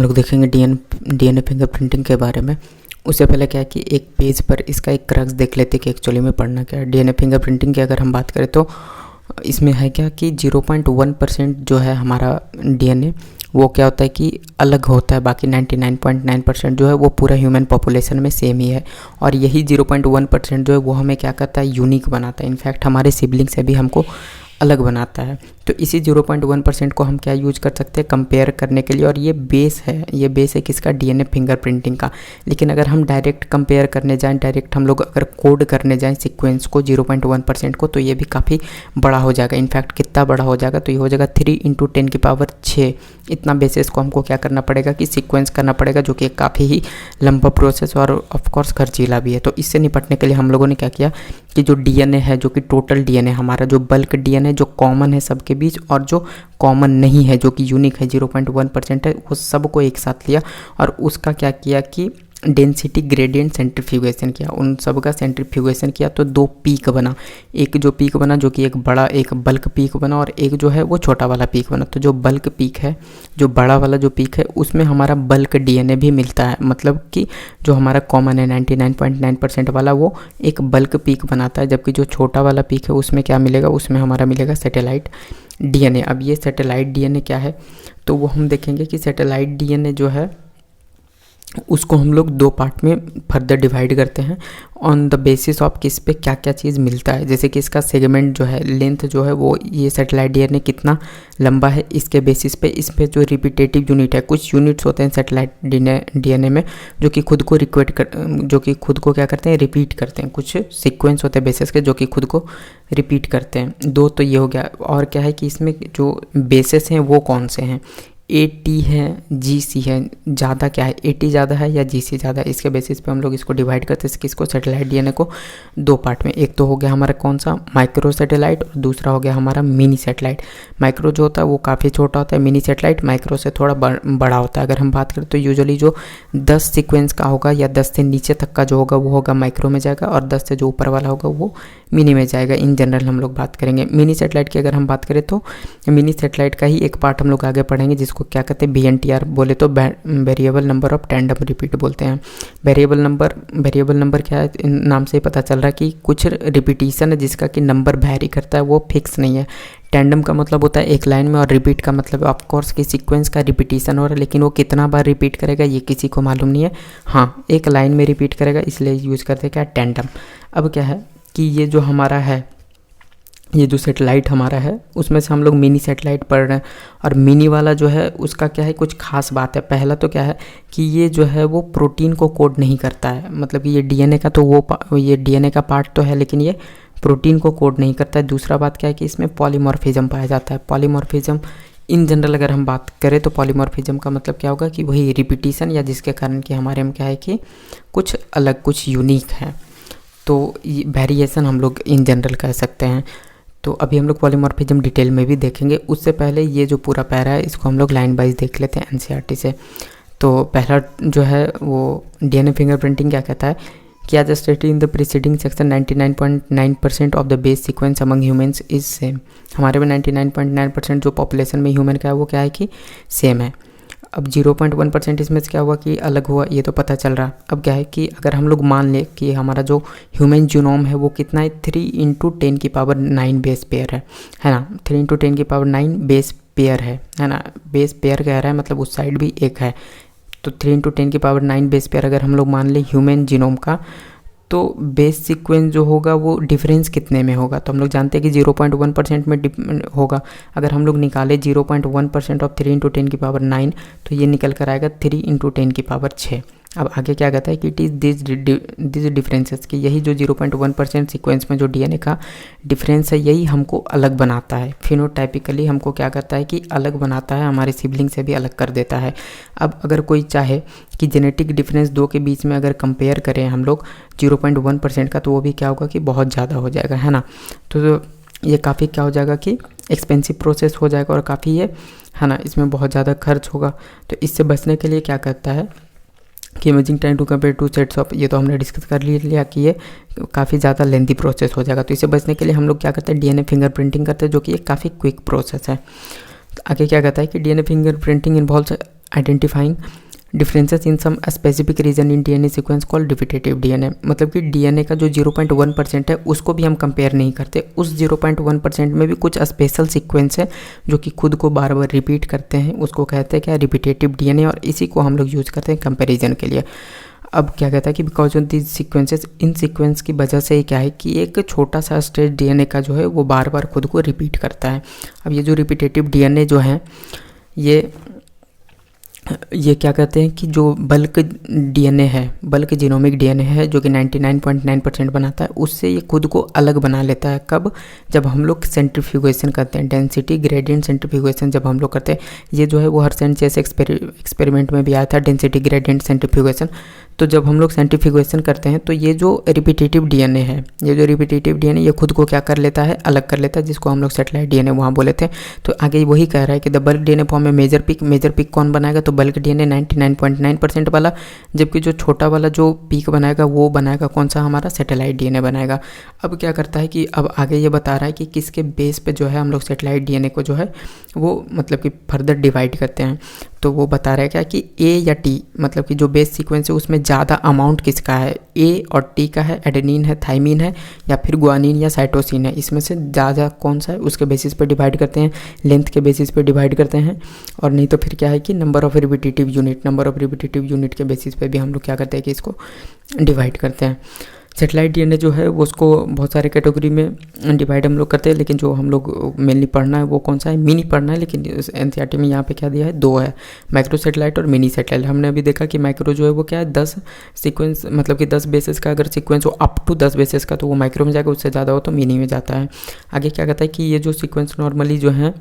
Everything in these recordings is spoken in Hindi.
हम लोग देखेंगे डीएनए फिंगरप्रिंटिंग के बारे में। उससे पहले क्या है कि एक पेज पर इसका एक क्रक्स देख लेते हैं कि एक्चुअली में पढ़ना क्या है। डीएनए फिंगरप्रिंटिंग की अगर हम बात करें तो इसमें है क्या कि 0.1% जो है हमारा डीएनए वो क्या होता है कि अलग होता है, बाकी 99.9% जो है वो पूरा ह्यूमन पॉपुलेशन में सेम ही है। और यही 0.1% जो है वो हमें क्या करता है, यूनिक बनाता है। इनफैक्ट हमारे सिबलिंग से भी हमको अलग बनाता है। तो इसी 0.1% को हम क्या यूज कर सकते हैं कंपेयर करने के लिए, और ये बेस है किसका, डीएनए फिंगरप्रिंटिंग का। लेकिन अगर हम डायरेक्ट कंपेयर करने जाएं, डायरेक्ट हम लोग अगर कोड करने जाएं सीक्वेंस को 0.1% को, तो ये भी काफ़ी बड़ा हो जाएगा। इनफैक्ट कितना बड़ा हो जाएगा, तो ये हो जाएगा 3 × 10⁶। इतना बेसिस को हमको क्या करना पड़ेगा कि सीक्वेंस करना पड़ेगा, जो कि काफ़ी ही लंबा प्रोसेस और ऑफकोर्स खर्चीला भी है। तो इससे निपटने के लिए हम लोगों ने क्या किया कि जो डीएनए है, जो कि टोटल डीएनए हमारा, जो बल्क डीएनए जो कॉमन है सबके बीच, और जो कॉमन नहीं है जो कि यूनिक है 0.1% है, वो सबको एक साथ लिया और उसका क्या किया कि डेंसिटी ग्रेडियंट सेंट्रीफ्यूगेशन किया। उन सब का सेंट्रीफ्यूगेशन किया तो 2 पीक बना। एक जो पीक बना जो कि एक बड़ा एक बल्क पीक बना, और एक जो है वो छोटा वाला पीक बना। तो जो बल्क पीक है, जो बड़ा वाला जो पीक है, उसमें हमारा बल्क डीएनए भी मिलता है। मतलब कि जो हमारा कॉमन है 99.9% वाला, वो एक बल्क पीक बनाता है। जबकि जो छोटा वाला पीक है उसमें क्या मिलेगा, उसमें हमारा मिलेगा सैटेलाइट डीएनए। अब ये सैटेलाइट डीएनए क्या है, तो वो हम देखेंगे कि सैटेलाइट डीएनए जो है उसको हम लोग 2 पार्ट में फर्दर डिवाइड करते हैं ऑन द बेसिस ऑफ किस पे क्या क्या चीज़ मिलता है। जैसे कि इसका सेगमेंट जो है, लेंथ जो है, वो ये सैटेलाइट डीएनए कितना लंबा है, इसके बेसिस पे इस पे जो रिपीटेटिव यूनिट है, कुछ यूनिट्स होते हैं सैटेलाइट डीएनए में जो कि खुद को क्या करते हैं, रिपीट करते हैं। कुछ सीक्वेंस होते हैं बेसिस के जो कि खुद को रिपीट करते हैं। 2 तो ये हो गया। और क्या है कि इसमें जो बेसिस हैं वो कौन से हैं, AT है, GC है। ज़्यादा क्या है, AT ज़्यादा है या GC ज़्यादा है, इसके बेसिस पे हम लोग इसको डिवाइड करते हैं किसको, सैटेलाइट डीएनए को 2 पार्ट में। एक तो हो गया हमारा कौन सा, माइक्रो सैटेलाइट, और दूसरा हो गया हमारा मिनी सैटेलाइट। माइक्रो जो होता है वो काफ़ी छोटा होता है, मिनी सैटेलाइट माइक्रो से थोड़ा बड़ा होता है। अगर हम बात करें तो यूजुअली जो 10 सीक्वेंस का होगा या 10 से नीचे तक का जो होगा वो होगा माइक्रो में जाएगा, और 10 से जो ऊपर वाला होगा वो मिनी में जाएगा। इन जनरल हम लोग बात करेंगे मिनी सैटेलाइट की। अगर हम बात करें तो मिनी सैटेलाइट का ही एक पार्ट हम लोग आगे पढ़ेंगे जिसको क्या कहते हैं, VNTR बोले तो variable number of tandem repeat बोलते हैं। वेरिएबल नंबर क्या है, इन नाम से ही पता चल रहा है कि कुछ रिपीटिशन है जिसका कि नंबर वैरी करता है, वो फिक्स नहीं है। टैंडम का मतलब होता है एक लाइन में, और रिपीट का मतलब ऑफ कोर्स कि सीक्वेंस का रिपीटिशन हो रहा है, लेकिन वो कितना बार रिपीट करेगा ये किसी को मालूम नहीं है। हाँ, एक लाइन में रिपीट करेगा, इसलिए यूज़ करते हैं क्या, टैंडम। अब क्या है कि ये जो हमारा है, ये जो सैटेलाइट हमारा है उसमें से हम लोग मिनी सैटेलाइट पढ़ रहे हैं। और मिनी वाला जो है उसका क्या है, कुछ खास बात है। पहला तो क्या है कि ये जो है वो प्रोटीन को कोड नहीं करता है। मतलब कि ये डीएनए का तो ये डीएनए का पार्ट तो है, लेकिन ये प्रोटीन को कोड नहीं करता है। दूसरा बात क्या है कि इसमें पॉलीमॉर्फिज्म पाया जाता है। पॉलीमॉर्फिज्म इन जनरल अगर हम बात करें तो पॉलीमॉर्फिज्म का मतलब क्या होगा कि वही रिपीटिशन, या जिसके कारण कि हमारे में क्या है कि कुछ अलग, कुछ यूनिक है। तो वेरिएशन हम लोग इन जनरल कह सकते हैं। तो अभी हम लोग पॉलीमॉर्फिज्म डिटेल में भी देखेंगे। उससे पहले ये जो पूरा पैरा है इसको हम लोग लाइन वाइज देख लेते हैं एनसीईआरटी से। तो पहला जो है वो डीएनए फिंगरप्रिंटिंग क्या कहता है कि as stated in the preceding section 99.9% of the base sequence among humans is same. हमारे में 99.9% जो पॉपुलेशन में ह्यूमन का है वो क्या है कि सेम है। अब 0.1% इसमें से क्या हुआ कि अलग हुआ, ये तो पता चल रहा। अब क्या है कि अगर हम लोग मान ले कि हमारा जो ह्यूमन जीनोम है वो कितना है, 3 × 10⁹ बेस पेयर है ना। 3 × 10⁹ बेस पेयर है ना। बेस पेयर कह रहा है मतलब उस साइड भी एक है। तो 3 × 10⁹ बेस पेयर अगर हम लोग मान ले ह्यूमन जीनोम का, तो बेस सीक्वेंस जो होगा वो डिफरेंस कितने में होगा, तो हम लोग जानते हैं कि 0.1% में होगा। अगर हम लोग निकाले 0.1% ऑफ 3 × 10⁹, तो ये निकल कर आएगा 3 × 10⁶। अब आगे क्या कहता है कि इट इज़ दिस डिफरेंसेस, कि यही जो 0.1% सीक्वेंस में जो डीएनए का डिफरेंस है यही हमको अलग बनाता है। फिनोटाइपिकली हमको क्या करता है कि अलग बनाता है, हमारे सिबलिंग से भी अलग कर देता है। अब अगर कोई चाहे कि जेनेटिक डिफरेंस 2 के बीच में अगर कंपेयर करें हम लोग 0.1% का, तो वो भी क्या होगा कि बहुत ज़्यादा हो जाएगा, है ना। तो ये काफ़ी क्या हो जाएगा कि एक्सपेंसिव प्रोसेस हो जाएगा, और काफ़ी ये है ना, इसमें बहुत ज़्यादा खर्च होगा। तो इससे बचने के लिए क्या करता है कि imaging time to compare 2 sets of, ये तो हमने डिस्कस कर लिया कि ये काफ़ी ज़्यादा लेंथी प्रोसेस हो जाएगा। तो इससे बचने के लिए हम लोग क्या करते हैं, डीएनए फिंगरप्रिंटिंग करते हैं, जो कि एक काफ़ी क्विक प्रोसेस है। तो आगे क्या कहता है कि DNA fingerprinting involves identifying differences in some specific region in DNA sequence called repetitive DNA. मतलब कि डीएनए का जो 0.1% है उसको भी हम कंपेयर नहीं करते, उस 0.1% में भी कुछ स्पेशल सीक्वेंस है जो कि खुद को बार बार रिपीट करते हैं, उसको कहते हैं क्या, रिपीटेटिव डीएनए, और इसी को हम लोग यूज़ करते हैं कंपेरिजन के लिए। अब क्या कहता है कि because of this sequences, in sequence की वजह से क्या है कि एक छोटा सा स्टेज डीएनए का जो है वो बार बार खुद को रिपीट करता है। अब ये जो रिपीटेटिव डीएनए जो है ये क्या कहते हैं कि जो बल्क डीएनए है, बल्क जीनोमिक डीएनए है जो कि 99.9% बनाता है, उससे ये खुद को अलग बना लेता है। कब? जब हम लोग सेंट्रीफ्यूगेशन करते हैं, डेंसिटी ग्रेडियंट सेंट्रीफ्यूगेशन जब हम लोग करते हैं, ये जो है वो हर्सेन-चेस एक्सपेरिमेंट में भी आया था, डेंसिटी ग्रेडियंट सेंट्रीफ्यूगेशन। तो जब हम लोग सेंट्रीफ्यूगेशन करते हैं तो ये जो रिपीटेटिव डीएनए है, ये जो रिपीटेटिव डीएनए ये खुद को क्या कर लेता है, अलग कर लेता है, जिसको हम लोग सेटेलाइट डीएनए वहाँ बोले थे। तो आगे वही कह रहा है कि द बल्क डीएनए फॉर्म में मेजर पीक कौन बनाएगा, तो बल्क डीएनए 99.9% वाला, जबकि जो छोटा वाला जो पीक बनाएगा वो बनाएगा कौन सा, हमारा सेटेलाइट डीएनए बनाएगा। अब क्या करता है कि अब आगे ये बता रहा है कि किसके बेस पे जो है हम लोग सेटेलाइट डीएनए को जो है वो मतलब कि फर्दर डिवाइड करते हैं। तो वो बता रहा है क्या कि ए या टी, मतलब कि जो बेस सीक्वेंस है उसमें ज़्यादा अमाउंट किसका है, ए और टी का है, एडेनिन है, थाइमिन है, या फिर ग्वानिन या साइटोसिन है, इसमें से ज़्यादा कौन सा है उसके बेसिस पे डिवाइड करते हैं, लेंथ के बेसिस पे डिवाइड करते हैं। और नहीं तो फिर क्या है कि नंबर ऑफ रिपीटेटिव यूनिट के बेसिस पे भी हम लोग क्या करते हैं कि इसको डिवाइड करते हैं। सेटेलाइट डीएनए जो है वो उसको बहुत सारे कैटेगरी में डिवाइड हम लोग करते हैं, लेकिन जो हम लोग मेनली पढ़ना है वो कौन सा है, मिनी पढ़ना है। लेकिन एनसीईआरटी में यहाँ पे क्या दिया है, 2 है, माइक्रो सेटेलाइट और मिनी सेटेलाइट। हमने अभी देखा कि माइक्रो जो है वो क्या है, 10 सीक्वेंस, मतलब कि 10 बेसिस का अगर सीक्वेंस हो अप टू 10 बेसिस का तो वो माइक्रो में जाएगा, उससे ज़्यादा हो तो मिनी में जाता है। आगे क्या कहता है कि ये जो सीक्वेंस नॉर्मली जो है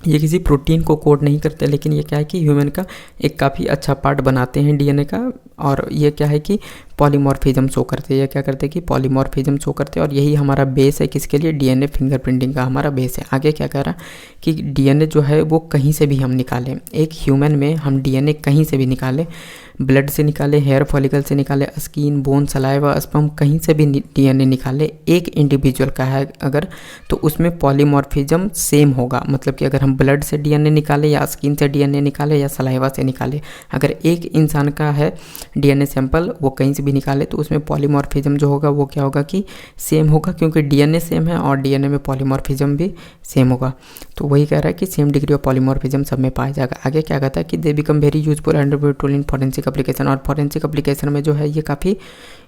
ये किसी प्रोटीन को कोड नहीं करते, लेकिन ये क्या है कि ह्यूमन का एक काफ़ी अच्छा पार्ट बनाते हैं डीएनए का। और ये क्या है कि पॉलीमॉर्फिज्म शो करते हैं, ये क्या करते हैं कि पॉलीमॉर्फिज्म शो करते हैं, और यही हमारा बेस है किसके लिए, डीएनए फिंगरप्रिंटिंग का हमारा बेस है। आगे क्या कह रहा है कि डीएनए जो है वो कहीं से भी हम निकालें, एक ह्यूमन में हम डीएनए कहीं से भी निकालें, ब्लड से निकाले, हेयर फॉलिकल से निकाले, स्किन, बोन, सलाइवा, स्पर्म, कहीं से भी डीएनए निकाले, एक इंडिविजुअल का है अगर, तो उसमें पॉलीमॉर्फिज्म सेम होगा। मतलब कि अगर हम ब्लड से डीएनए निकाले या स्किन से डीएनए निकाले या सलाइवा से निकाले, अगर एक इंसान का है डीएनए सैंपल वो कहीं से भी निकाले तो उसमें पॉलीमॉर्फिज्म जो होगा वो क्या होगा कि सेम होगा, क्योंकि डीएनए सेम है और डीएनए में पॉलीमॉर्फिज्म भी सेम होगा। तो वही कह रहा है कि सेम डिग्री ऑफ पॉलीमॉर्फिज्म सब में पाया जाएगा। आगे क्या कहता है कि they become very useful and tool in forensic application, और फॉरेंसिक एप्लीकेशन में जो है ये काफ़ी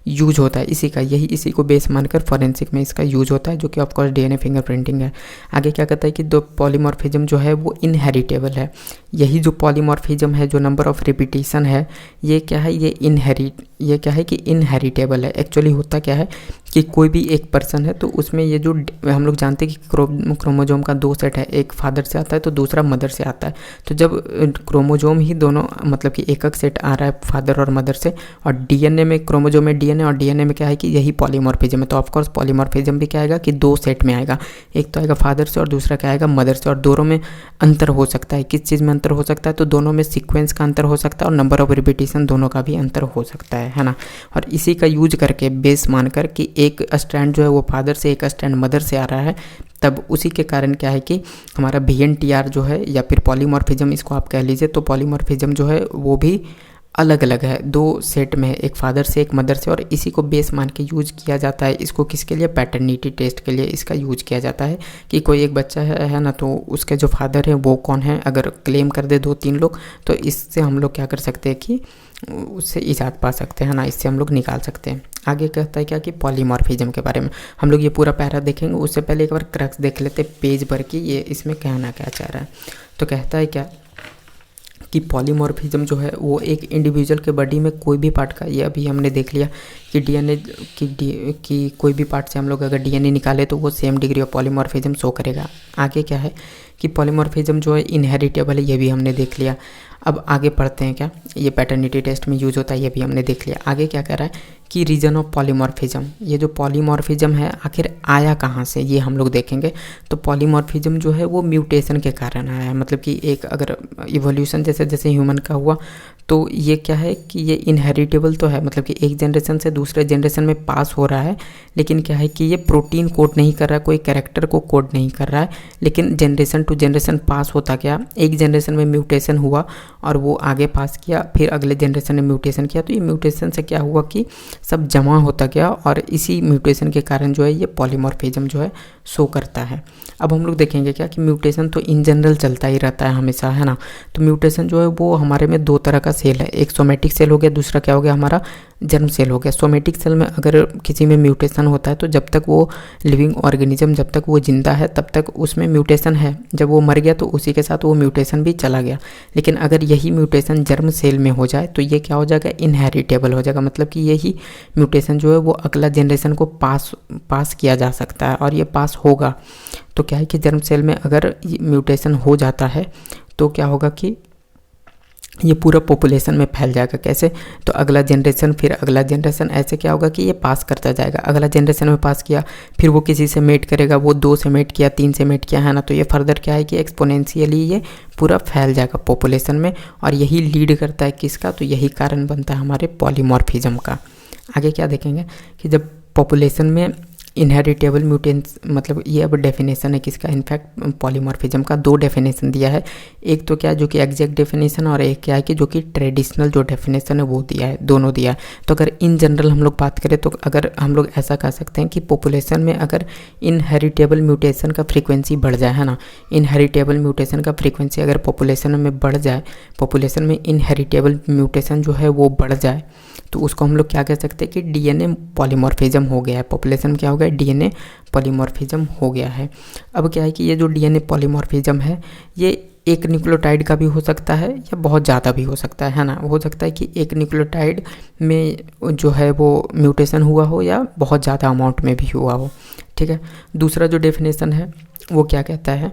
यूज होता है, इसी को बेस मानकर फॉरेंसिक में इसका यूज होता है, जो कि ऑफकोर्स डीएनए फिंगरप्रिंटिंग है। आगे क्या कहता है कि दो पॉलीमॉर्फिज्म जो है वो इनहेरिटेबल है। यही जो पॉलीमॉर्फिज्म है, जो नंबर ऑफ रिपीटिशन है, ये क्या है, ये क्या है कि इनहेरिटेबल है। एक्चुअली होता क्या है कि कोई भी एक पर्सन है तो उसमें ये जो हम लोग जानते हैं कि क्रोमोजोम का 2 सेट है, एक फादर से आता है तो दूसरा मदर से आता है। तो जब क्रोमोजोम ही दोनों मतलब कि एक सेट आ रहा है फादर और मदर से, और डीएनए में क्रोमोजोम में डीएनए और डीएनए में क्या है कि यही पॉलीमॉर्फिज्म है, तो ऑफकोर्स पॉलीमॉर्फिज्म भी क्या आएगा कि 2 सेट में आएगा, एक तो आएगा फादर से और दूसरा क्या आएगा मदर से। और दोनों में अंतर हो सकता है, किस चीज़ में अंतर हो सकता है, तो दोनों में सीक्वेंस का अंतर हो सकता है और नंबर ऑफ रिपीटिशन दोनों का भी अंतर हो सकता है ना। और इसी का यूज करके बेस मानकर कि एक स्ट्रैंड जो है वो फादर से, एक स्ट्रैंड मदर से आ रहा है, तब उसी के कारण क्या है कि हमारा VNTR जो है या फिर पॉलीमॉर्फिज्म इसको आप कह लीजिए, तो पॉलीमॉर्फिज्म जो है वो भी अलग अलग है, 2 सेट में है, एक फादर से एक मदर से, और इसी को बेस मान के यूज किया जाता है। इसको किसके लिए, पैटर्निटी टेस्ट के लिए इसका यूज किया जाता है कि कोई एक बच्चा है ना, तो उसके जो फादर है वो कौन है, अगर क्लेम कर दे 2-3 लोग, तो इससे हम लोग क्या कर सकते हैं कि उससे इजाद पा सकते हैं ना, इससे हम लोग निकाल सकते हैं। आगे कहता है क्या कि पॉलीमॉर्फिज्म के बारे में हम लोग ये पूरा पैरा देखेंगे, उससे पहले एक बार क्रक्स देख लेते पेज पर कि ये इसमें कहना क्या चाह रहा है। तो कहता है क्या कि पॉलीमॉर्फिज्म जो है वो एक इंडिविजुअल के बॉडी में कोई भी पार्ट का, ये अभी हमने देख लिया कि डीएनए की कोई भी पार्ट से हम लोग अगर डीएनए निकाले तो वो same degree of polymorphism show करेगा। आगे क्या है कि पॉलीमॉर्फिज्म जो है इनहेरिटेबल है, ये भी हमने देख लिया। अब आगे पढ़ते हैं क्या, ये पैटर्निटी टेस्ट में यूज होता है, ये भी हमने देख लिया। आगे क्या कह रहा है कि रीजन ऑफ पॉलीमॉर्फिज्म, ये जो पॉलीमॉर्फिज्म है आखिर आया कहाँ से, ये हम लोग देखेंगे। तो पॉलीमॉर्फिज्म जो है वो म्यूटेशन के कारण आया है, मतलब कि एक अगर इवोल्यूशन जैसे जैसे ह्यूमन का हुआ तो ये क्या है कि ये इनहेरिटेबल तो है, मतलब कि एक जनरेशन से दूसरे जनरेशन में पास हो रहा है, लेकिन क्या है कि ये प्रोटीन कोड नहीं कर रहा है, कोई कैरेक्टर को कोड नहीं कर रहा है, लेकिन जनरेशन टू जनरेशन पास होता गया। एक जनरेशन में म्यूटेशन हुआ और वो आगे पास किया, फिर अगले जनरेशन ने म्यूटेशन किया, तो ये म्यूटेशन से क्या हुआ कि सब जमा होता गया और इसी म्यूटेशन के कारण जो है ये पॉलीमॉर्फिज्म जो है शो करता है। अब हम लोग देखेंगे क्या कि म्यूटेशन तो इन जनरल चलता ही रहता है हमेशा, है ना। तो म्यूटेशन जो है वो हमारे में दो तरह का सेल है, एक सोमेटिक सेल हो गया, दूसरा क्या हो गया हमारा जर्म सेल हो गया। सोमेटिक सेल में अगर किसी में म्यूटेशन होता है तो जब तक वो लिविंग ऑर्गेनिज्म, जब तक वो जिंदा है तब तक उसमें म्यूटेशन है, जब वो मर गया तो उसी के साथ वो म्यूटेशन भी चला गया। लेकिन अगर यही म्यूटेशन जर्म सेल में हो जाए तो ये क्या हो जाएगा, इनहेरिटेबल हो जाएगा, मतलब कि यही म्यूटेशन जो है वो अगला जनरेशन को पास किया जा सकता है और ये पास होगा। तो क्या है कि जर्म सेल में अगर म्यूटेशन हो जाता है तो क्या होगा कि ये पूरा पॉपुलेशन में फैल जाएगा। कैसे, तो अगला जनरेशन फिर अगला जनरेशन, ऐसे क्या होगा कि ये पास करता जाएगा। अगला जनरेशन में पास किया, फिर वो किसी से मेट करेगा, वो 2 से मेट किया, 3 से मेट किया, है ना। तो ये फर्दर क्या है कि एक्सपोनेंशियली ये पूरा फैल जाएगा पॉपुलेशन में, और यही लीड करता है किसका, तो यही कारण बनता है हमारे पॉलीमॉर्फिज्म का। आगे क्या देखेंगे कि जब पॉपुलेशन में इनहेरिटेबल म्यूटेंट्स, मतलब ये अब डेफिनेशन है किसका, इनफैक्ट पॉलीमॉर्फिज्म का 2 डेफिनेशन दिया है। एक तो क्या जो कि एग्जैक्ट डेफिनेशन, और एक क्या है कि जो कि ट्रेडिशनल जो डेफिनेशन है वो दिया है, दोनों दिया है। तो अगर इन जनरल हम लोग बात करें तो अगर हम लोग ऐसा कह सकते हैं कि पॉपुलेशन में अगर इनहेरिटेबल म्यूटेशन का फ्रीक्वेंसी बढ़ जाए, है ना, इनहेरिटेबल म्यूटेशन का फ्रीक्वेंसी अगर पॉपुलेशन में बढ़ जाए, पॉपुलेशन में इनहेरिटेबल म्यूटेशन जो है वो बढ़ जाए, तो उसको हम लोग क्या कह सकते हैं कि डीएनए पॉलीमॉर्फिज्म हो गया है। पॉपुलेशन क्या हो गया, डीएनए पॉलीमॉर्फिज्म हो गया है। अब क्या है कि ये जो डीएनए पॉलीमॉर्फिज्म है ये एक न्यूक्लियोटाइड का भी हो सकता है या बहुत ज़्यादा भी हो सकता है ना। हो सकता है कि एक न्यूक्लियोटाइड में जो है वो म्यूटेशन हुआ हो या बहुत ज़्यादा अमाउंट में भी हुआ हो, ठीक है। दूसरा जो डेफिनेशन है वो क्या कहता है,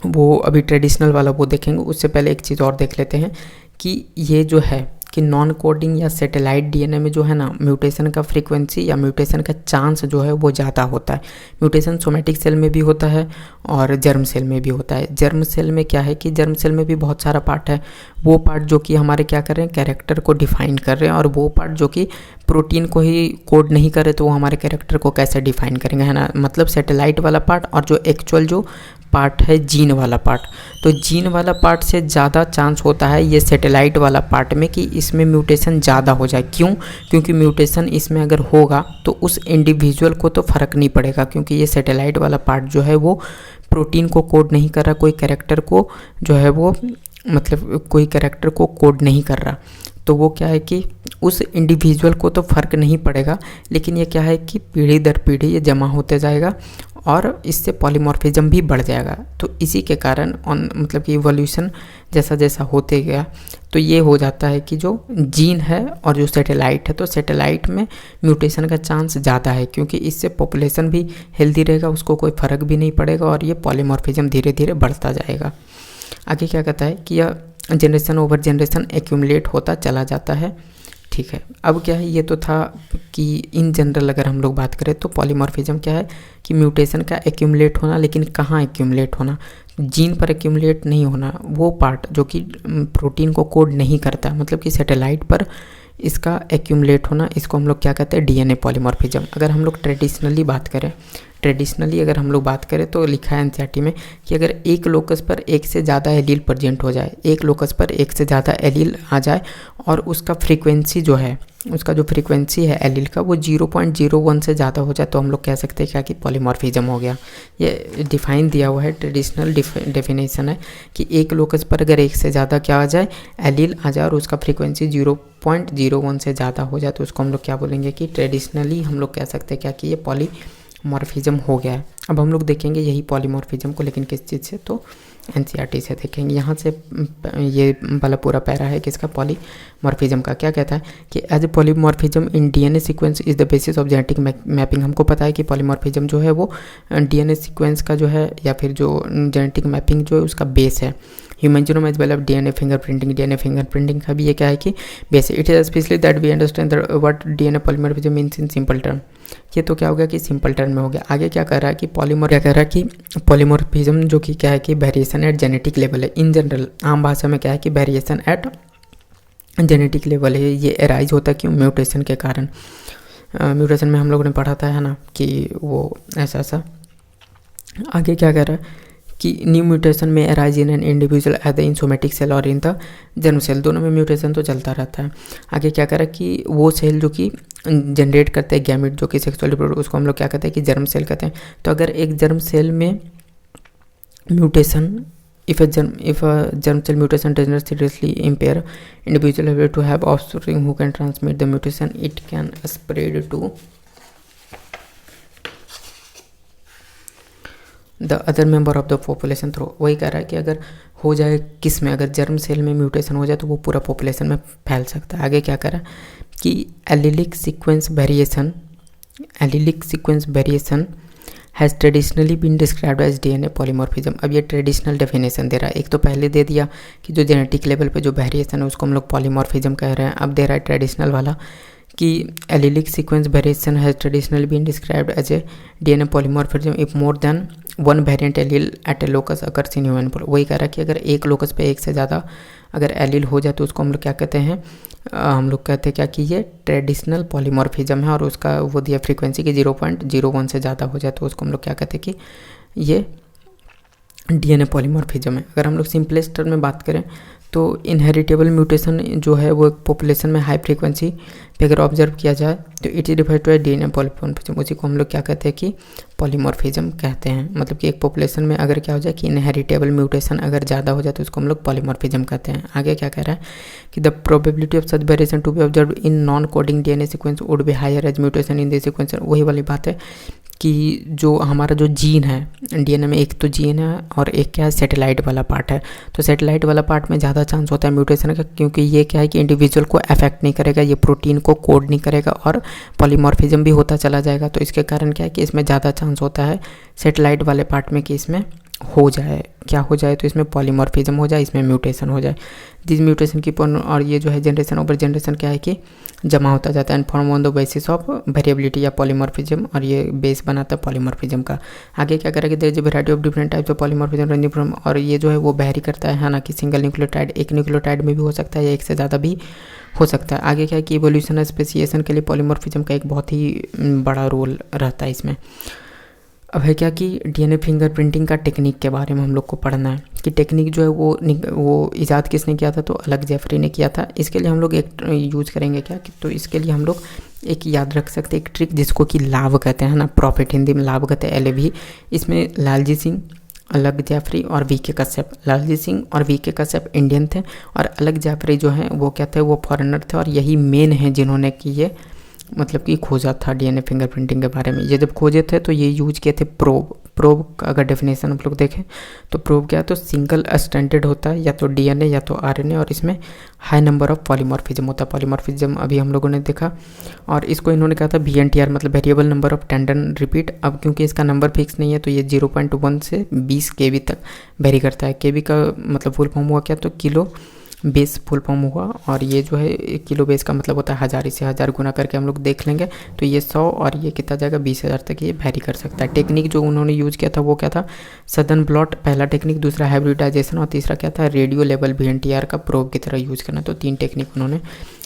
वो अभी ट्रेडिशनल वाला वो देखेंगे, उससे पहले एक चीज़ और देख लेते हैं कि ये जो है कि नॉन कोडिंग या सैटेलाइट डीएनए में जो है ना म्यूटेशन का फ्रीक्वेंसी या म्यूटेशन का चांस जो है वो ज़्यादा होता है। म्यूटेशन सोमेटिक सेल में भी होता है और जर्म सेल में भी होता है। जर्म सेल में क्या है कि जर्म सेल में भी बहुत सारा पार्ट है, वो पार्ट जो कि हमारे क्या कर रहे हैं, कैरेक्टर को डिफाइन कर रहे हैं, और वो पार्ट जो कि प्रोटीन को ही कोड नहीं करे तो वो हमारे कैरेक्टर को कैसे डिफाइन करेंगे, है ना। मतलब सैटेलाइट वाला पार्ट और जो एक्चुअल जो पार्ट है जीन वाला पार्ट, तो जीन वाला पार्ट से ज़्यादा चांस होता है ये सैटेलाइट वाला पार्ट में कि इसमें म्यूटेशन ज़्यादा हो जाए। क्यों, क्योंकि म्यूटेशन इसमें अगर होगा तो उस इंडिविजुअल को तो फ़र्क नहीं पड़ेगा, क्योंकि ये सैटेलाइट वाला पार्ट जो है वो प्रोटीन को कोड नहीं कर रहा, कोई कैरेक्टर को जो है वो मतलब कोई कैरेक्टर को कोड नहीं कर रहा। तो वो क्या है कि उस इंडिविजुअल को तो फ़र्क नहीं पड़ेगा, लेकिन ये क्या है कि पीढ़ी दर पीढ़ी ये जमा होते जाएगा और इससे पॉलीमॉर्फिज्म भी बढ़ जाएगा। तो इसी के कारण मतलब कि इवोल्यूशन जैसा जैसा होते गया तो ये हो जाता है कि जो जीन है और जो सैटेलाइट है, तो सैटेलाइट में म्यूटेशन का चांस ज़्यादा है, क्योंकि इससे पॉपुलेशन भी हेल्दी रहेगा, उसको कोई फ़र्क भी नहीं पड़ेगा और ये पॉलीमॉर्फिज्म धीरे धीरे बढ़ता जाएगा। आगे क्या कहता है कि यह जनरेशन ओवर जनरेशन एक्यूमुलेट होता चला जाता है, ठीक है। अब क्या है, ये तो था कि इन जनरल अगर हम लोग बात करें तो पॉलीमॉर्फिज्म क्या है कि म्यूटेशन का एक्यूमुलेट होना, लेकिन कहाँ एक्यूमुलेट होना, जीन पर एक्यूमुलेट नहीं होना, वो पार्ट जो कि प्रोटीन को कोड नहीं करता, मतलब कि सैटेलाइट पर इसका एक्यूमुलेट होना, इसको हम लोग क्या कहते हैं, डीएनए पॉलीमॉर्फिज्म। अगर हम लोग ट्रेडिशनली बात करें तो लिखा है एनसीईआरटी में कि अगर एक लोकस पर एक से ज़्यादा एलील प्रेजेंट हो जाए, एक लोकस पर एक से ज़्यादा एलील आ जाए और उसका फ्रीक्वेंसी जो है, उसका जो फ्रीक्वेंसी है एलील का वो 0.01 से ज़्यादा हो जाए, तो हम लोग कह सकते हैं क्या कि पॉलीमॉर्फिज्म हो गया। ये डिफाइन दिया हुआ है, ट्रेडिशनल डेफिनेशन है कि एक लोकस पर अगर एक से ज़्यादा क्या आ जाए, एलील आ जाए और उसका फ्रीक्वेंसी 0.01 से ज़्यादा हो जाए, तो उसको हम लोग क्या बोलेंगे कि ट्रेडिशनली हम लोग कह सकते हैं क्या कि ये पॉलीमॉर्फिज्म हो गया है। अब हम लोग देखेंगे यही पॉलीमॉर्फिज्म को, लेकिन किस चीज़ से, तो एनसीईआरटी से देखेंगे। यहाँ से ये वाला पूरा पैरा है किसका, पॉलीमॉर्फिज्म का। क्या कहता है कि as a polymorphism in DNA sequence is the basis of genetic mapping. हमको पता है कि पॉलीमॉर्फिज्म जो है वो डीएनए सीक्वेंस का जो है या फिर जो जेनेटिक मैपिंग जो है उसका बेस है। Human genome as well as DNA fingerprinting का भी ये क्या है कि बेस है। It is specially that we understand what DNA polymorphism means in simple term. ये तो क्या हो गया कि सिंपल टर्म में हो गया। आगे क्या कर रहा है कि पॉलीमॉर्फिज्म जो कि क्या है कि वेरिएशन एट जेनेटिक लेवल है। इन जनरल आम भाषा में क्या है कि वेरिएशन एट जेनेटिक लेवल है, ये एराइज होता है क्यों? म्यूटेशन के कारण। म्यूटेशन में हम लोगों ने पढ़ा था, है ना, कि वो ऐसा ऐसा। आगे क्या कह रहा है कि new mutation may arise in an individual at the in somatic cell और इन द जर्म सेल, दोनों में म्यूटेशन तो चलता रहता है। आगे क्या कह रहा है कि वो सेल जो कि जनरेट करते हैं गैमेट जो कि सेक्सुअल रिप्रोडक्ट, उसको हम लोग क्या कहते हैं कि जर्म सेल कहते हैं। तो अगर एक जर्म सेल में mutation, if a germ cell mutation does not seriously impair individual ability to have offspring who can transmit the mutation, it can spread to the other member of the population through. वही कह रहा है कि अगर हो जाए किस में, अगर जर्म सेल में म्यूटेशन हो जाए तो वो पूरा पॉपुलेशन में फैल सकता है। आगे क्या कह रहा है कि allelic sequence variation has traditionally been described as DNA polymorphism. अब ये ट्रेडिशनल डेफिनेशन दे रहा है। एक तो पहले दे दिया कि जो जेनेटिक लेवल पे जो वेरिएशन है उसको हम लोग पॉलीमॉर्फिज्म कह रहे हैं। अब दे रहा है ट्रेडिशनल वाला कि allelic sequence variation has traditionally been described as a DNA polymorphism if more than one variant allele at a locus occurs in human. वही कह रहा है कि अगर एक लोकस पे एक से ज़्यादा अगर एलील हो जाए तो उसको हम लोग क्या कहते हैं, हम लोग कहते हैं क्या कि ये ट्रेडिशनल पॉलीमॉर्फिज्म है। और उसका वो दिया फ्रीक्वेंसी की 0.01 से ज़्यादा हो जाए तो उसको हम लोग क्या कहते हैं कि ये डीएनए पॉलीमॉर्फिज्म है। अगर हम लोग सिंपलेस्ट टर्म में बात करें तो इनहेरिटेबल म्यूटेशन जो है वो एक पॉपुलेशन में हाई फ्रीक्वेंसी पे अगर ऑब्जर्व किया जाए तो it is referred to a DNA polymorphism. उसी को हम लोग क्या कहते हैं कि पॉलीमॉर्फिज्म कहते हैं। मतलब कि एक पॉपुलेशन में अगर क्या हो जाए कि इनहेरिटेबल म्यूटेशन अगर ज़्यादा हो जाए तो उसको हम लोग पॉलीमॉर्फिज्म कहते हैं। आगे क्या कह रहा है कि the probability of such variation to be observe in non coding DNA sequence would be higher as mutation in the sequence. वही वाली बात है कि जो हमारा जो जीन है डीएनए में, एक तो जीन है और एक क्या है सैटेलाइट वाला पार्ट है। तो सैटेलाइट वाला पार्ट में ज़्यादा चांस होता है म्यूटेशन का, क्योंकि ये क्या है कि इंडिविजुअल को अफेक्ट नहीं करेगा, ये प्रोटीन को कोड नहीं करेगा और पॉलीमॉर्फिज्म भी होता चला जाएगा। तो इसके कारण क्या है कि इसमें ज़्यादा चांस होता है सैटेलाइट वाले पार्ट में कि इसमें हो जाए, क्या हो जाए, तो इसमें पॉलीमॉर्फिज्म हो जाए, इसमें म्यूटेशन हो जाए। जिस म्यूटेशन की और ये जो है जनरेशन ओवर जनरेशन क्या है कि जमा होता जाता है, form on the basis of variability या पॉलीमॉर्फिज्म, और ये बेस बनाता है पॉलीमॉर्फिज्म का। आगे क्या करेगा, there is variety of different types of polymorphism ranging from, और ये जो है वो वेरी करता है ना, कि सिंगल न्यूक्लियोटाइड, एक न्यूक्लियोटाइड में भी हो सकता है या एक से ज़्यादा भी हो सकता है। आगे क्या है कि इवोल्यूशन स्पेसिएशन के लिए पॉलीमॉर्फिज्म का एक बहुत ही बड़ा रोल रहता है इसमें। अब है क्या कि डीएनए फिंगरप्रिंटिंग का टेक्निक के बारे में हम लोग को पढ़ना है कि टेक्निक जो है वो इजाद किसने किया था, तो अलग जेफरी ने किया था। इसके लिए हम लोग एक यूज़ करेंगे क्या कि, तो इसके लिए हम लोग एक याद रख सकते हैं एक ट्रिक जिसको कि लाव कहते हैं ना, प्रॉफिट हिंदी में लाव कहते हैं, LAV। इसमें लालजी सिंह, अलग जाफरी और VK कश्यप। लालजी सिंह और VK कश्यप इंडियन थे और अलग जाफरी जो हैं वो क्या थे, वो फॉरेनर थे, और यही मेन हैं जिन्होंने कि ये मतलब कि खोजा था डीएनए फिंगरप्रिंटिंग के बारे में। ये जब खोजे थे तो ये यूज किए थे प्रोब। प्रोब का अगर डेफिनेशन हम लोग देखें तो प्रोब क्या है, तो सिंगल स्टैंडर्ड होता है, या तो डीएनए या तो आरएनए, और इसमें हाई नंबर ऑफ पॉलीमॉर्फिज्म होता है। पॉलीमॉर्फिज्म अभी हम लोगों ने देखा, और इसको इन्होंने कहा था VNTR, मतलब variable number of tendon repeat. अब क्योंकि इसका नंबर फिक्स नहीं है तो ये 0.1 से 20 KB तक वेरी करता है। KB का मतलब फुल फॉर्म हुआ क्या, तो किलो बेस फुल फॉर्म हुआ, और ये जो है किलो बेस का मतलब होता है 1000, इसे 1000 गुना करके हम लोग देख लेंगे तो ये 100 और ये कितना जाएगा 20,000 तक ये वेरी कर सकता है। टेक्निक जो उन्होंने यूज़ किया था वो क्या था, सदर्न ब्लॉट पहला टेक्निक, दूसरा हाइब्रिडाइजेशन, और तीसरा क्या था, रेडियो लेवल VNTR का प्रोब की तरह यूज़ करना। तो 3 टेक्निक उन्होंने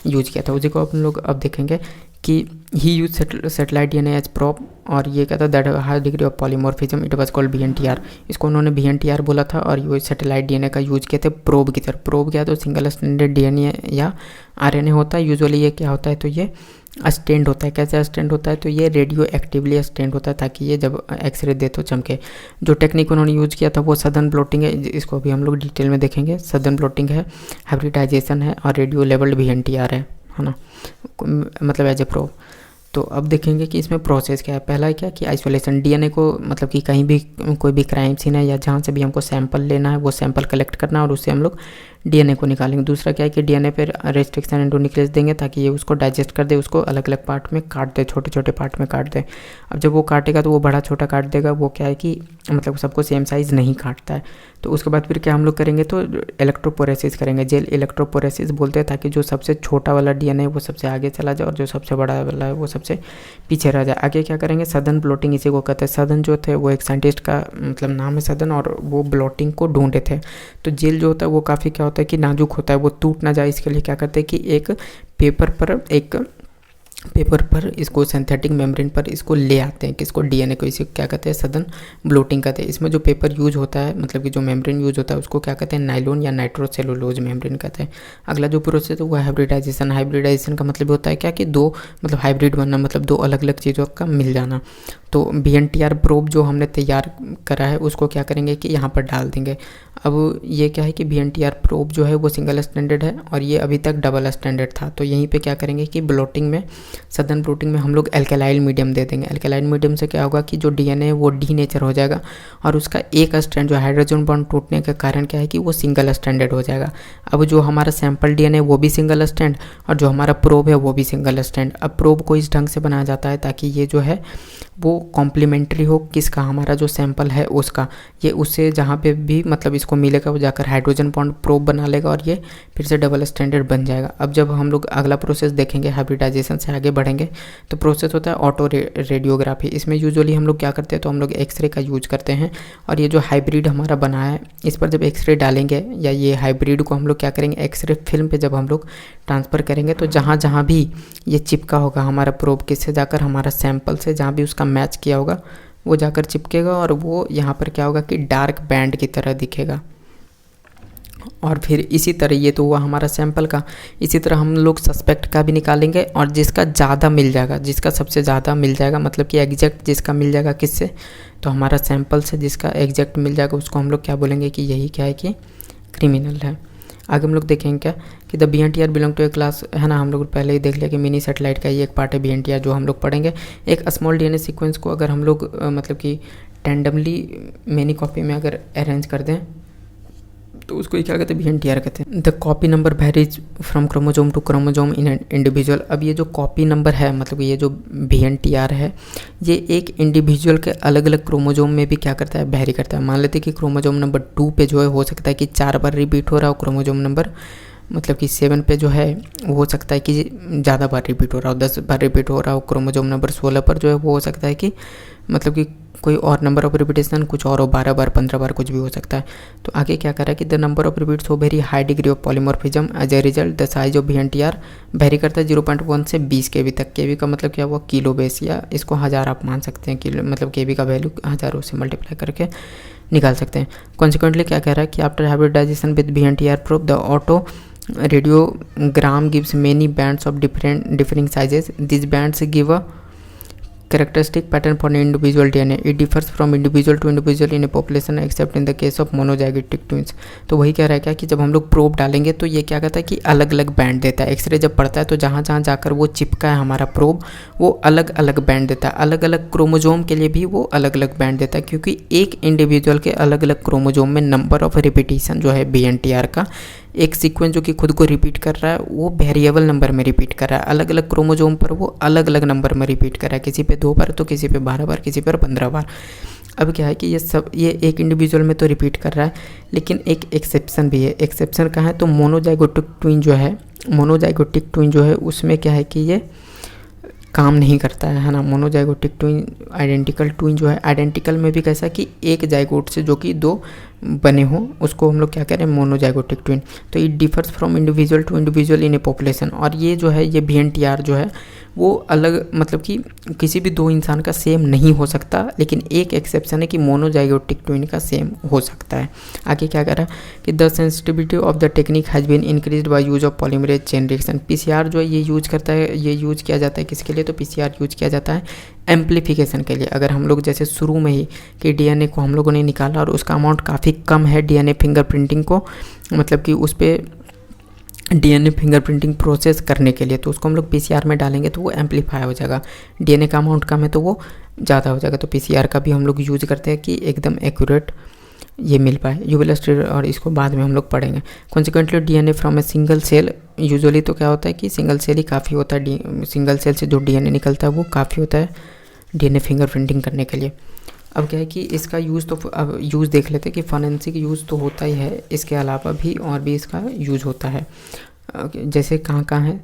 यूज किया था। उसी को अपन लोग अब देखेंगे कि he use satellite DNA as probe, और ये क्या था, that high degree of polymorphism, it was called VNTR। इसको उन्होंने VNTR बोला था, और ये सेटेलाइट डीएनए का यूज किए थे प्रोब की तरह। प्रोब क्या है, तो सिंगल स्टैंडर्ड डीएनए या आरएनए होता है। यूजुअली ये क्या होता है, तो ये स्टैंड होता है। कैसे स्टैंड होता है, तो ये रेडियो एक्टिवली स्टैंड होता है ताकि ये जब एक्सरे दे तो चमके। जो टेक्निक उन्होंने यूज़ किया था वो सदर्न ब्लॉटिंग है, इसको अभी हम लोग डिटेल में देखेंगे। सदर्न ब्लॉटिंग है, हाइब्रिडाइजेशन है, और रेडियो लेवल्ड VNTR है ना, मतलब एज ए प्रोब। तो अब देखेंगे कि इसमें प्रोसेस क्या है। पहला है क्या कि आइसोलेशन, डीएनए को मतलब कि कहीं भी कोई भी क्राइम सीन है या जहाँ से भी हमको सैंपल लेना है वो सैंपल कलेक्ट करना है और उससे हम लोग डीएनए को निकालेंगे। दूसरा क्या है कि डीएनए पर रेस्ट्रिक्शन एंडोन्यूक्लियस देंगे ताकि ये उसको डाइजेस्ट कर दे, उसको अलग अलग पार्ट में काट दे, छोटे छोटे पार्ट में काट दे। अब जब वो काटेगा तो वो बड़ा छोटा काट देगा, वो क्या है कि मतलब सबको सेम साइज़ नहीं काटता है। तो उसके बाद फिर क्या हम लोग करेंगे, तो इलेक्ट्रोपोरेसिस करेंगे। जेल इलेक्ट्रोपोरेसिस बोलते हैं, ताकि जो सबसे छोटा वाला डीएनए वो सबसे आगे चला जाए और जो सबसे बड़ा वाला है वो सबसे पीछे रह जाए। आगे क्या करेंगे, सदर्न ब्लॉटिंग, इसी को कहते हैं। सदर्न जो थे वो एक साइंटिस्ट का मतलब नाम है सदर्न, और वो ब्लॉटिंग को ढूंढे थे। तो जेल जो होता है वो काफ़ी क्या होता है कि नाजुक होता है, वो टूट ना जाए, इसके लिए क्या करते हैं कि एक पेपर पर इसको सिंथेटिक मेम्ब्रेन पर इसको ले आते हैं, किसको, डीएनए को। इसे क्या कहते हैं, सदन ब्लोटिंग कहते हैं। इसमें जो पेपर यूज होता है, मतलब कि जो मेम्ब्रेन यूज होता है, उसको क्या कहते हैं, नाइलोन या नाइट्रोसेलुलोज मेम्ब्रेन कहते हैं। अगला जो प्रोसेस है वो हाइब्रिडाइजेशन। हाइब्रिडाइजेशन का मतलब होता है क्या कि दो, मतलब हाइब्रिड बनना, मतलब दो अलग अलग चीज़ों का मिल जाना। तो VNTR प्रोब जो हमने तैयार करा है उसको क्या करेंगे कि यहाँ पर डाल देंगे। अब ये क्या है कि VNTR प्रोब जो है वो सिंगल स्टैंडर्ड है और ये अभी तक डबल स्टैंडर्ड था। तो यहीं पे क्या करेंगे कि ब्लोटिंग में, सदन ब्लोटिंग में हम लोग एल्केलाइल मीडियम दे देंगे। एल्केलाइल मीडियम से क्या होगा कि जो DNA है वो डीनेचर हो जाएगा और उसका एक स्ट्रैंड जो हाइड्रोजन बॉन्ड टूटने के कारण क्या है कि वो सिंगल स्टैंडर्ड हो जाएगा। अब जो हमारा सैंपल DNA वो भी सिंगल स्टैंड और जो हमारा प्रोब है वो भी सिंगल स्टैंड। अब प्रोब को इस ढंग से बनाया जाता है ताकि ये जो है वो कॉम्प्लीमेंट्री हो, किसका, हमारा जो सैंपल है उसका। ये उससे जहाँ पे भी मतलब इसको मिलेगा वो जाकर हाइड्रोजन बॉन्ड प्रोब बना लेगा और ये फिर से डबल स्टैंडर्ड बन जाएगा। अब जब हम लोग अगला प्रोसेस देखेंगे, हाइब्रिडाइजेशन से आगे बढ़ेंगे, तो प्रोसेस होता है ऑटो रेडियोग्राफी। इसमें यूजुअली हम लोग क्या करते हैं, तो हम लोग एक्सरे का यूज करते हैं। और ये जो हाइब्रिड हमारा बना है, इस पर जब एक्सरे डालेंगे या ये हाइब्रिड को हम लोग क्या करेंगे, एक्सरे फिल्म पे जब हम लोग ट्रांसफ़र करेंगे, तो जहाँ जहाँ भी ये चिपका होगा हमारा प्रोब, किससे जाकर, हमारा सैंपल से, जहाँ भी उसका मैच किया होगा वो जाकर चिपकेगा और वो यहाँ पर क्या होगा कि डार्क बैंड की तरह दिखेगा। और फिर इसी तरह, ये तो हुआ हमारा सैंपल का, इसी तरह हम लोग सस्पेक्ट का भी निकालेंगे और जिसका ज़्यादा मिल जाएगा, जिसका सबसे ज़्यादा मिल जाएगा, मतलब कि एग्जैक्ट जिसका मिल जाएगा, किससे, तो हमारा सैंपल से जिसका एग्जैक्ट मिल जाएगा उसको हम लोग क्या बोलेंगे कि यही क्या है कि क्रिमिनल है। आगे हम लोग देखेंगे क्या कि the VNTR belong to a class, है ना, हम लोग पहले ही देख लिया कि मिनी सेटेलाइट का ही एक पार्ट है VNTR जो हम लोग पढ़ेंगे। एक स्मॉल DNA सीक्वेंस को अगर हम लोग मतलब कि टैंडमली मेनी कॉपी में अगर अरेंज कर दें तो उसको क्या कहते हैं, VNTR कहते हैं। The copy number varies from chromosome to chromosome in individual. अब ये जो कॉपी नंबर है, मतलब ये जो VNTR है, ये एक इंडिविजुअल के अलग अलग क्रोमोजोम में भी क्या करता है, वेरी करता है। मान लेते हैं कि क्रोमोजोम नंबर 2 पे जो है हो सकता है कि 4 बार रिपीट हो रहा हो, क्रोमोजोम नंबर मतलब कि 7 पे जो है वो हो सकता है कि ज़्यादा बार रिपीट हो रहा हो, 10 बार रिपीट हो रहा हो। क्रोमोजोम नंबर 16 पर जो है वो हो सकता है कि मतलब कि कोई और नंबर ऑफ रिपीटेशन कुछ और हो, 12 बार, 15 बार, कुछ भी हो सकता है। तो आगे क्या कर रहा है कि द नंबर ऑफ रिपीट्स हो very high degree of polymorphism, as a result the size of VNTR vary करता है 0.1 से 20 KB तक। KB का मतलब क्या हुआ, किलो बेस, या इसको 1000 आप मान सकते हैं, किलो मतलब KB का वैल्यू 1000 से मल्टीप्लाई करके निकाल सकते हैं। कॉन्सिक्वेंटली क्या कह रहा है कि after hybridization with VNTR probe the auto radiogram gives many bands of differing sizes. These bands give a characteristic pattern for an individual DNA. It differs from individual to individual in a population except in the case of monozygotic twins. तो वही कह रहा है क्या कि जब हम लोग प्रोब डालेंगे तो ये क्या कहता है कि अलग अलग बैंड देता है। एक्सरे जब पड़ता है तो जहाँ जहाँ जाकर वो चिपका है हमारा प्रोब, वो अलग अलग बैंड देता है। अलग अलग क्रोमोजोम के लिए भी वो अलग अलग बैंड देता है, क्योंकि एक इंडिविजुअल के अलग अलग क्रोमोजोम में नंबर ऑफ रिपीटिशन जो है VNTR का, एक सीक्वेंस जो कि खुद को रिपीट कर रहा है वो वेरिएबल नंबर में रिपीट कर रहा है। अलग अलग क्रोमोजोम पर वो अलग अलग नंबर में रिपीट कर रहा है, किसी पे 2 बार तो किसी पे 12 बार, किसी पर 15 बार। अब क्या है कि ये एक इंडिविजुअल में तो रिपीट कर रहा है, लेकिन एक एक्सेप्शन भी है। एक्सेप्शन का है तो मोनोजाइगोटिक ट्विन जो है, मोनोजाइगोटिक ट्विन जो है उसमें क्या है कि ये काम नहीं करता है ना। मोनोजाइगोटिक ट्विन, आइडेंटिकल ट्विन जो है, आइडेंटिकल में भी कैसा कि एक जाइगोट से जो कि 2 बने हों उसको हम लोग क्या कह रहे हैं, मोनोजाइगोटिक ट्विन। तो it differs from individual to individual in a population. और ये जो है ये VNTR जो है वो अलग, मतलब कि किसी भी 2 इंसान का सेम नहीं हो सकता, लेकिन एक एक्सेप्शन है कि मोनोजाइगोटिक ट्विन का सेम हो सकता है। आगे क्या कह रहा है कि the sensitivity of the technique has been increased by use of polymerase chain reaction. PCR जो है ये यूज करता है, ये यूज किया जाता है किसके लिए, तो PCR यूज किया जाता है एम्पलीफिकेशन के लिए। अगर हम लोग जैसे शुरू में ही कि DNA को हम लोगों ने निकाला और उसका अमाउंट काफ़ी कम है DNA फिंगरप्रिंटिंग को, मतलब कि उस पर DNA फिंगरप्रिंटिंग प्रोसेस करने के लिए, तो उसको हम लोग PCR में डालेंगे तो वो एम्पलीफाई हो जाएगा। DNA का अमाउंट कम है तो वो ज़्यादा हो जाएगा। तो PCR का भी हम लोग यूज करते हैं कि एकदम एक्यूरेट ये मिल पाए। यूविलस्टर और इसको बाद में हम लोग पढ़ेंगे। Consequently DNA from a single cell, usually तो क्या होता है कि सिंगल सेल ही काफ़ी होता है। सिंगल सेल से जो DNA निकलता है वो काफ़ी होता है DNA फिंगरप्रिंटिंग करने के लिए। अब क्या है कि इसका यूज़ तो अब यूज़ देख लेते हैं कि फॉरेंसिक यूज़ तो होता ही है, इसके अलावा भी और भी इसका यूज़ होता है। जैसे कहाँ कहाँ है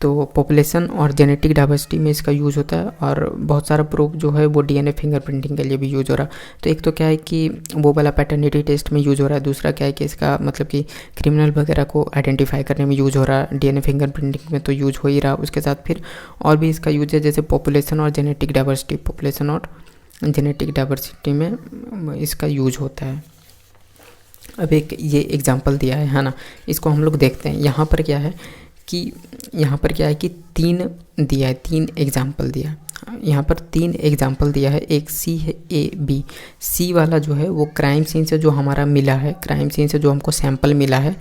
तो पॉपुलेशन और जेनेटिक डाइवर्सिटी में इसका यूज़ होता है, और बहुत सारा प्रूफ जो है वो डीएनए फिंगरप्रिंटिंग के लिए भी यूज़ हो रहा है। तो एक तो क्या है कि वो वाला पैटर्निटी टेस्ट में यूज़ हो रहा है, दूसरा क्या है कि इसका मतलब कि क्रिमिनल वगैरह को आइडेंटिफाई करने में यूज़ हो रहा है। डीएनए फिंगरप्रिंटिंग में तो यूज़ हो ही रहा, उसके साथ फिर और भी इसका यूज है, जैसे पॉपुलेशन और जेनेटिक डाइवर्सिटी, पॉपुलेशन और जेनेटिक डाइवर्सिटी में इसका यूज होता है। अब एक ये एग्जांपल दिया है ना, इसको हम लोग देखते हैं। यहाँ पर क्या है कि 3 दिया है, 3 एग्जांपल दिया है। यहाँ पर 3 एग्जांपल दिया है, एक सी है, ए बी। सी वाला जो है वो क्राइम सीन से जो हमारा मिला है, क्राइम सीन से जो हमको सैंपल मिला है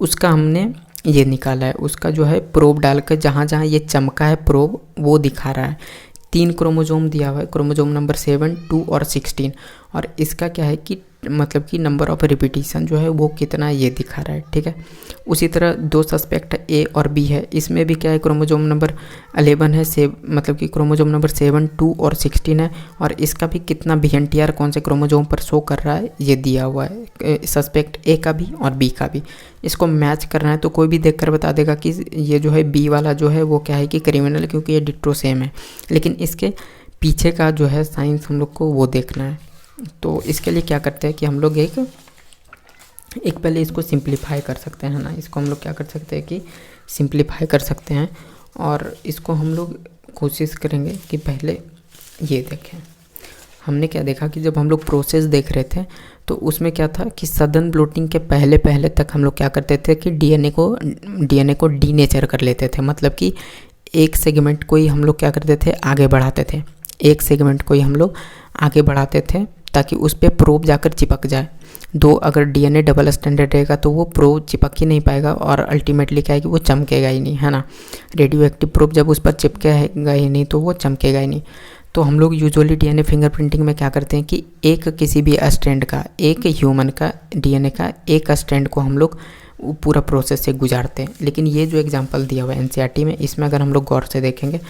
उसका हमने ये निकाला है, उसका जो है प्रोब डालकर जहाँ जहाँ ये चमका है प्रोब वो दिखा रहा है। 3 क्रोमोजोम दिया हुआ है, क्रोमोजोम नंबर 7, 2 और 16, और इसका क्या है कि मतलब कि नंबर ऑफ रिपीटिशन जो है वो कितना ये दिखा रहा है, ठीक है। उसी तरह 2 सस्पेक्ट ए और बी है, इसमें भी क्या है क्रोमोजोम नंबर 11 है, मतलब कि क्रोमोजोम नंबर 7, 2 और 16 है, और इसका भी कितना VNTR कौन से क्रोमोजोम पर शो कर रहा है ये दिया हुआ है, सस्पेक्ट ए का भी और बी का भी। इसको मैच करना है तो कोई भी देखकर बता देगा कि ये जो है बी वाला जो है वो क्या है कि क्रिमिनल, क्योंकि ये डिट्टो सेम है, लेकिन इसके पीछे का जो है साइंस हम लोग को वो देखना है। तो इसके लिए क्या करते हैं कि हम लोग एक पहले इसको सिंप्लीफाई कर सकते हैं ना, इसको हम लोग क्या कर सकते हैं कि सिंप्लीफाई कर सकते हैं, और इसको हम लोग कोशिश करेंगे कि पहले ये देखें। हमने क्या देखा कि जब हम लोग प्रोसेस देख रहे थे तो उसमें क्या था कि सदन ब्लोटिंग के पहले तक हम लोग क्या करते थे कि डीएनए को डीनेचर कर लेते थे, मतलब कि एक सेगमेंट को ही हम लोग क्या करते थे आगे बढ़ाते थे, एक सेगमेंट को ही हम लोग आगे बढ़ाते थे ताकि उस पर प्रोब जाकर चिपक जाए। अगर डीएनए डबल स्टैंडर्ड रहेगा तो वो प्रोब चिपक ही नहीं पाएगा, और अल्टीमेटली क्या है कि वो चमकेगा ही नहीं, है ना। रेडियो एक्टिव प्रोब जब उस पर चिपकेगा ही नहीं तो वो चमकेगा ही नहीं। तो हम लोग यूजुअली डीएनए फिंगरप्रिंटिंग में क्या करते हैं कि किसी भी स्ट्रैंड का, एक ह्यूमन का डीएनए का एक स्ट्रैंड को हम लोग पूरा प्रोसेस से गुजारते हैं। लेकिन ये जो एग्जांपल दिया हुआ है एनसीईआरटी में, इसमें अगर हम लोग गौर से देखेंगे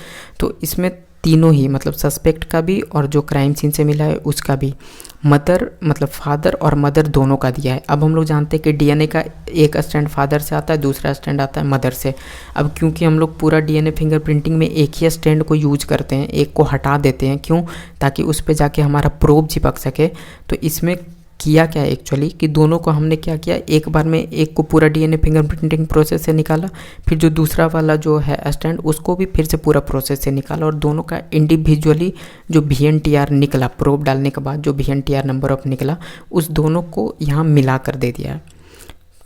तो इसमें तीनों ही, मतलब सस्पेक्ट का भी और जो क्राइम सीन से मिला है उसका भी, मतलब फादर और मदर दोनों का दिया है। अब हम लोग जानते हैं कि डीएनए का एक स्ट्रैंड फादर से आता है, दूसरा स्ट्रैंड आता है मदर से। अब क्योंकि हम लोग पूरा डीएनए फिंगरप्रिंटिंग में एक ही स्ट्रैंड को यूज करते हैं, एक को हटा देते हैं, क्यों? ताकि उस पर जाके हमारा प्रोब चिपक सके। तो इसमें किया क्या है एक्चुअली कि दोनों को हमने क्या किया, एक बार में एक को पूरा डीएनए फिंगरप्रिंटिंग प्रोसेस से निकाला, फिर जो दूसरा वाला जो है स्टैंड उसको भी फिर से पूरा प्रोसेस से निकाला, और दोनों का इंडिविजुअली जो VNTR निकला प्रोब डालने के बाद जो VNTR नंबर ऑफ निकला उस दोनों को यहाँ मिला कर दे दिया है।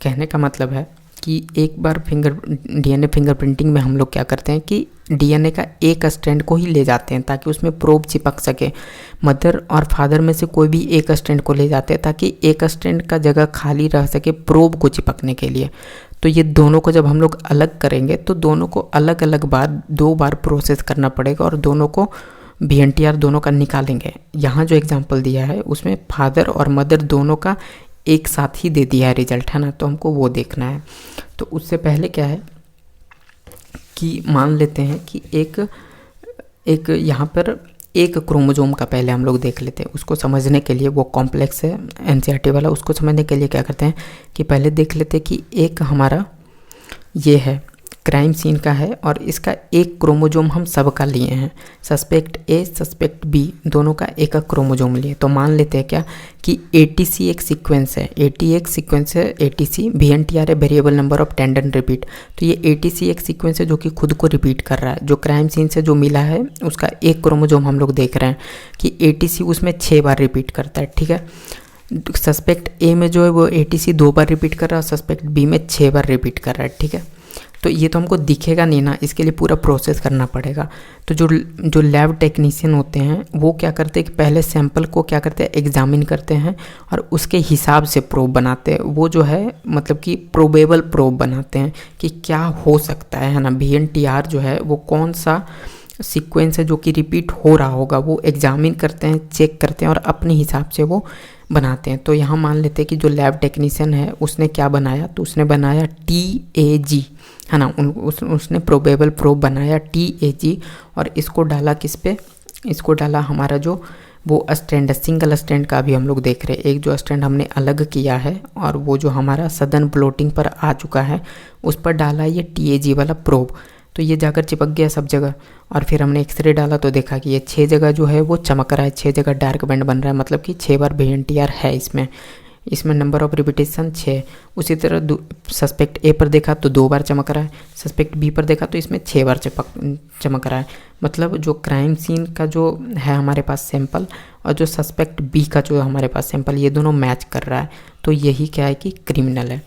कहने का मतलब है कि एक बार डीएनए फिंगरप्रिंटिंग में हम लोग क्या करते हैं कि डीएनए का एक स्ट्रैंड को ही ले जाते हैं ताकि उसमें प्रोब चिपक सके। मदर और फादर में से कोई भी एक स्ट्रैंड को ले जाते हैं ताकि एक स्ट्रैंड का जगह खाली रह सके प्रोब को चिपकने के लिए। तो ये दोनों को जब हम लोग अलग करेंगे तो दोनों को अलग अलग बार 2 बार प्रोसेस करना पड़ेगा और दोनों को VNTR दोनों का निकालेंगे। यहाँ जो एग्जाम्पल दिया है उसमें फादर और मदर दोनों का एक साथ ही दे दिया है रिजल्ट, है ना। तो हमको वो देखना है। तो उससे पहले क्या है कि मान लेते हैं कि एक यहाँ पर एक क्रोमोजोम का पहले हम लोग देख लेते हैं। उसको समझने के लिए, वो कॉम्प्लेक्स है एनसीईआरटी वाला, उसको समझने के लिए क्या करते हैं कि पहले देख लेते हैं कि एक हमारा ये है क्राइम सीन का है और इसका एक क्रोमोजोम हम सबका लिए हैं, सस्पेक्ट ए सस्पेक्ट बी दोनों का एक क्रोमोजोम लिए। तो मान लेते हैं क्या कि ATC एक सीक्वेंस है, एक सीक्वेंस है ATC, VNTR है variable number of tendon repeat. तो ये ATC एक सीक्वेंस है जो कि खुद को रिपीट कर रहा है। जो क्राइम सीन से जो मिला है उसका एक क्रोमोजोम हम लोग देख रहे हैं कि ATC उसमें 6 बार रिपीट करता है, ठीक है। सस्पेक्ट ए में जो है वो ATC 2 बार रिपीट कर रहा है, सस्पेक्ट बी में 6 बार रिपीट कर रहा है, ठीक है। तो ये तो हमको दिखेगा नहीं ना, इसके लिए पूरा प्रोसेस करना पड़ेगा। तो जो लैब टेक्नीशियन होते हैं वो क्या करते हैं कि पहले सैंपल को क्या करते हैं एग्जामिन करते हैं और उसके हिसाब से प्रोब बनाते हैं। वो जो है मतलब कि प्रोबेबल प्रोब बनाते हैं कि क्या हो सकता है ना। VNTR जो है वो कौन सा सीक्वेंस है जो कि रिपीट हो रहा होगा, वो एग्जामिन करते हैं, चेक करते हैं और अपने हिसाब से वो बनाते हैं। तो यहाँ मान लेते हैं कि जो लैब टेक्नीशियन है उसने क्या बनाया, तो उसने बनाया TAG, है ना। उसने प्रोबेबल प्रोब बनाया TAG और इसको डाला किस पे, इसको डाला हमारा जो वो स्टैंड, सिंगल स्टैंड का भी हम लोग देख रहे हैं। एक जो स्टैंड हमने अलग किया है और वो जो हमारा सदन ब्लोटिंग पर आ चुका है उस पर डाला ये TAG वाला प्रोब। तो ये जाकर चिपक गया सब जगह। और फिर हमने एक्सरे डाला तो देखा कि ये 6 जगह जो है वो चमक रहा है, 6 जगह डार्क बैंड बन रहा है, मतलब कि 6 बार VNTR है इसमें नंबर ऑफ रिपीटेशन 6। उसी तरह सस्पेक्ट ए पर देखा तो 2 बार चमक रहा है, सस्पेक्ट बी पर देखा तो इसमें 6 बार चमक रहा है। मतलब जो क्राइम सीन का जो है हमारे पास सैंपल और जो सस्पेक्ट बी का जो हमारे पास सैंपल, ये दोनों मैच कर रहा है। तो यही क्या है कि क्रिमिनल है।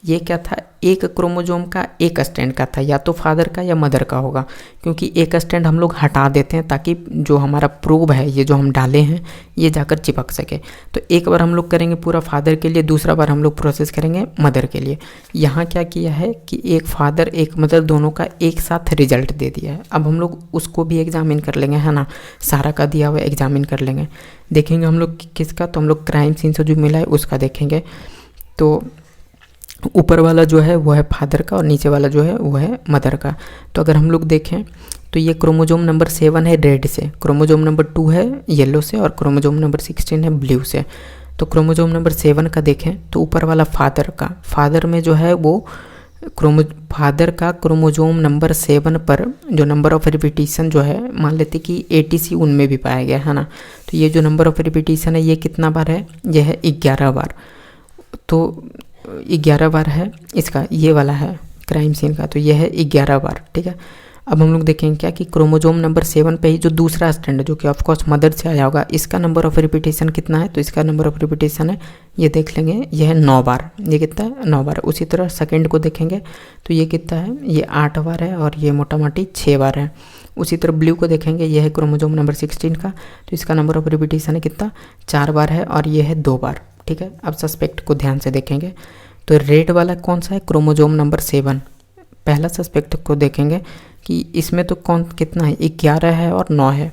ये क्या था, एक क्रोमोजोम का एक स्टैंड का था, या तो फादर का या मदर का होगा, क्योंकि एक स्टैंड हम लोग हटा देते हैं ताकि जो हमारा प्रोब है, ये जो हम डाले हैं, ये जाकर चिपक सके। तो एक बार हम लोग करेंगे पूरा फादर के लिए, दूसरा बार हम लोग प्रोसेस करेंगे मदर के लिए। यहाँ क्या किया है कि एक फादर एक मदर दोनों का एक साथ रिजल्ट दे दिया है। अब हम लोग उसको भी एग्जामिन कर लेंगे, है ना, सारा का दिया हुआ एग्जामिन कर लेंगे। देखेंगे हम लोग किसका, तो हम लोग क्राइम सीन से जो मिला है उसका देखेंगे। तो ऊपर वाला जो है वो है फादर का और नीचे वाला जो है वो है मदर का। तो अगर हम लोग देखें तो ये क्रोमोजोम नंबर 7 है रेड से, क्रोमोजोम नंबर 2 है येलो से और क्रोमोजोम नंबर 16 है ब्लू से। तो क्रोमोजोम नंबर 7 का देखें तो ऊपर वाला फादर का, फादर में जो है वो फादर का क्रोमोजोम नंबर 7 पर जो नंबर ऑफ रिपीटिशन जो है, मान लेते कि ATC उनमें भी पाया गया, है ना। तो ये जो नंबर ऑफ रिपीटिशन है ये कितना बार है, ये है 11 बार। तो 11 बार है इसका, ये वाला है क्राइम सीन का, तो ये है 11 बार, ठीक है। अब हम लोग देखेंगे क्या कि क्रोमोजोम नंबर 7 पे ही जो दूसरा स्टैंड है, जो कि ऑफकोर्स मदर से आया होगा, इसका नंबर ऑफ रिपीटेशन कितना है, तो इसका नंबर ऑफ रिपीटेशन है, ये देख लेंगे, ये है 9 बार। ये कितना है, 9 बार। उसी तरह सेकंड को देखेंगे तो ये कितना है, ये 8 बार है और ये मोटा मोटी 6 बार है। उसी तरह ब्लू को देखेंगे, ये है क्रोमोजोम नंबर 16 का, तो इसका नंबर ऑफ रिपीटेशन है कितना, 4 बार है और ये है 2 बार, ठीक है। अब सस्पेक्ट को ध्यान से देखेंगे तो रेड वाला कौन सा है, क्रोमोजोम नंबर 7, पहला सस्पेक्ट को देखेंगे कि इसमें तो कितना है, 11 है और 9 है।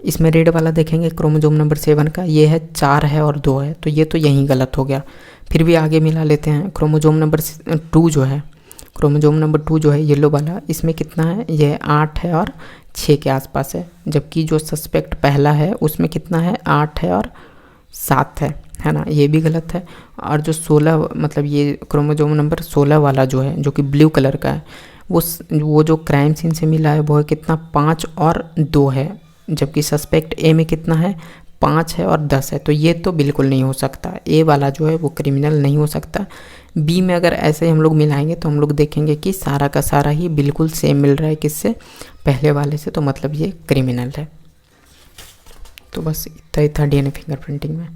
इसमें रेड वाला देखेंगे क्रोमोजोम नंबर 7 का, ये है 4 है और 2 है, तो ये तो यहीं गलत हो गया। फिर भी आगे मिला लेते हैं। क्रोमोजोम नंबर 2 जो है, क्रोमोजोम नंबर 2 जो है येलो वाला, इसमें कितना है, ये 8 है और 6 के आसपास है। जबकि जो सस्पेक्ट पहला है उसमें कितना है, 8 है और 7 है ना, ये भी गलत है। और जो 16 मतलब ये क्रोमोजोम नंबर 16 वाला जो है, जो कि ब्लू कलर का है, वो जो क्राइम सीन से मिला है वो है कितना, 5 और 2 है। जबकि सस्पेक्ट ए में कितना है, 5 है और 10 है। तो ये तो बिल्कुल नहीं हो सकता, ए वाला जो है वो क्रिमिनल नहीं हो सकता। बी में अगर ऐसे हम लोग मिलाएंगे तो हम लोग देखेंगे कि सारा का सारा ही बिल्कुल सेम मिल रहा है किससे, पहले वाले से, तो मतलब ये क्रिमिनल है। तो बस इतना ही था DNA फिंगरप्रिंटिंग में।